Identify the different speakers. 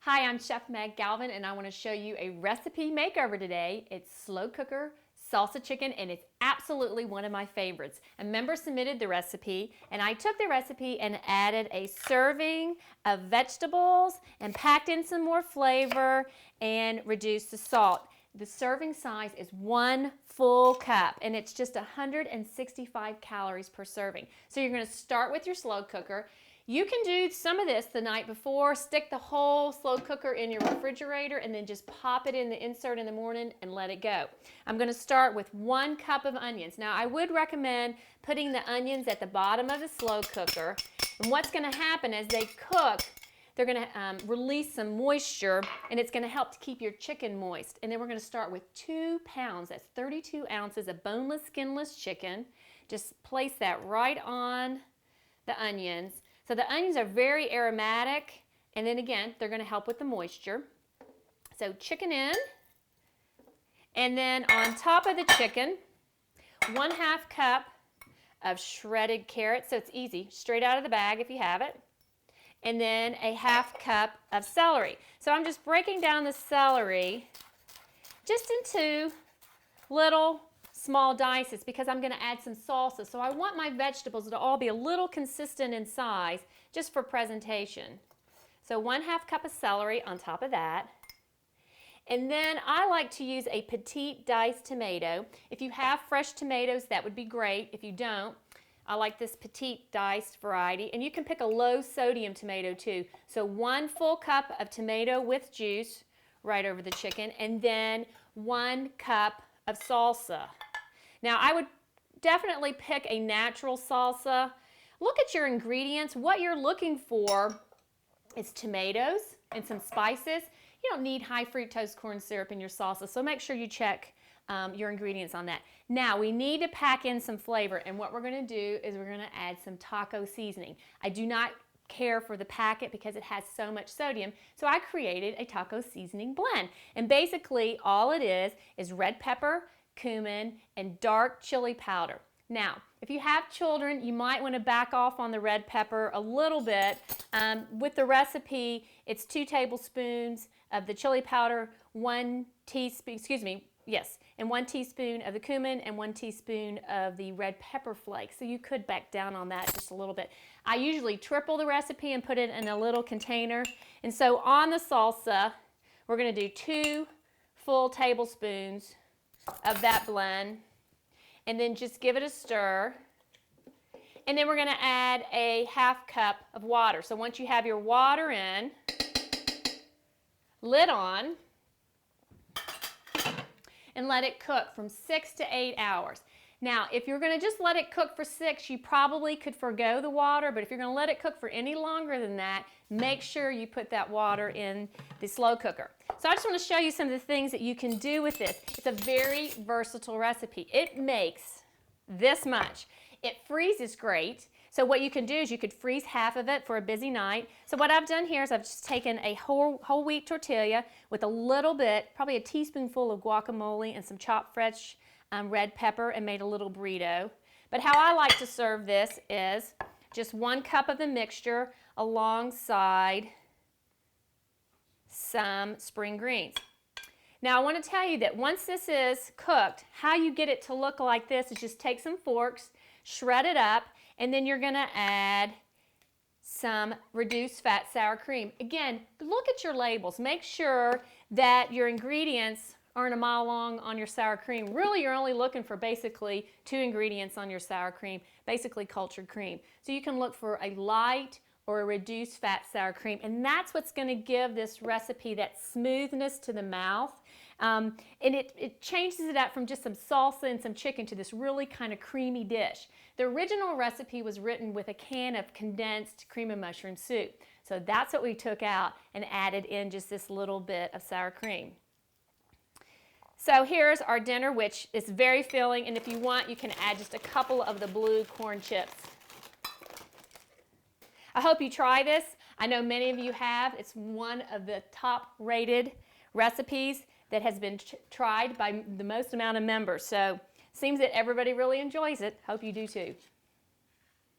Speaker 1: Hi, I'm Chef Meg Galvin and I want to show you a recipe makeover today. It's slow cooker salsa chicken and it's absolutely one of my favorites. A member submitted the recipe and I took the recipe and added a serving of vegetables and packed in some more flavor and reduced the salt. The serving size is 1 full cup and it's just 165 calories per serving. So you're going to start with your slow cooker. You can do some of this the night before, stick the whole slow cooker in your refrigerator and then just pop it in the insert in the morning and let it go. I'm going to start with 1 cup of onions. Now I would recommend putting the onions at the bottom of the slow cooker, and what's going to happen as they cook, they're going to release some moisture and it's going to help to keep your chicken moist. And then we're going to start with 2 pounds, that's 32 ounces of boneless, skinless chicken. Just place that right on the onions. So the onions are very aromatic, and then again, they're going to help with the moisture. So chicken in, and then on top of the chicken, 1/2 cup of shredded carrots, so it's easy, straight out of the bag if you have it, and then a 1/2 cup of celery. So I'm just breaking down the celery just into little small dices because I'm going to add some salsa. So I want my vegetables to all be a little consistent in size just for presentation. So 1/2 cup of celery on top of that. And then I like to use a petite diced tomato. If you have fresh tomatoes, that would be great. If you don't, I like this petite diced variety. And you can pick a low sodium tomato too. So 1 full cup of tomato with juice right over the chicken, and then 1 cup of salsa. Now I would definitely pick a natural salsa. Look at your ingredients. What you're looking for is tomatoes and some spices. You don't need high fructose corn syrup in your salsa, so make sure you check your ingredients on that. Now we need to pack in some flavor, and what we're going to do is we're going to add some taco seasoning. I do not care for the packet because it has so much sodium, so I created a taco seasoning blend. And basically all it is red pepper, cumin, and dark chili powder. Now, if you have children, you might want to back off on the red pepper a little bit. With the recipe, it's 2 tablespoons of the chili powder, 1 teaspoon, and 1 teaspoon of the cumin and 1 teaspoon of the red pepper flakes. So you could back down on that just a little bit. I usually triple the recipe and put it in a little container. And so on the salsa, we're going to do 2 full tablespoons of that blend, and then just give it a stir. And then we're going to add a 1/2 cup of water. So once you have your water in, lid on, and let it cook from 6 to 8 hours. Now, if you're going to just let it cook for 6, you probably could forgo the water, but if you're going to let it cook for any longer than that, make sure you put that water in the slow cooker. So I just want to show you some of the things that you can do with this. It's a very versatile recipe. It makes this much. It freezes great. So what you can do is you could freeze half of it for a busy night. So what I've done here is I've just taken a whole wheat tortilla with a little bit, probably a teaspoonful of guacamole and some chopped fresh red pepper, and made a little burrito. But how I like to serve this is just 1 cup of the mixture alongside some spring greens. Now I want to tell you that once this is cooked, how you get it to look like this is just take some forks, shred it up, and then you're going to add some reduced fat sour cream. Again, look at your labels. Make sure that your ingredients aren't a mile long on your sour cream. Really, you're only looking for basically 2 ingredients on your sour cream, basically cultured cream. So you can look for a light or a reduced fat sour cream, and that's what's going to give this recipe that smoothness to the mouth. And it changes it up from just some salsa and some chicken to this really kind of creamy dish. The original recipe was written with a can of condensed cream and mushroom soup. So that's what we took out and added in just this little bit of sour cream. So here's our dinner, which is very filling, and if you want, you can add just a couple of the blue corn chips. I hope you try this. I know many of you have. It's one of the top-rated recipes that has been tried by the most amount of members. So it seems that everybody really enjoys it. Hope you do too.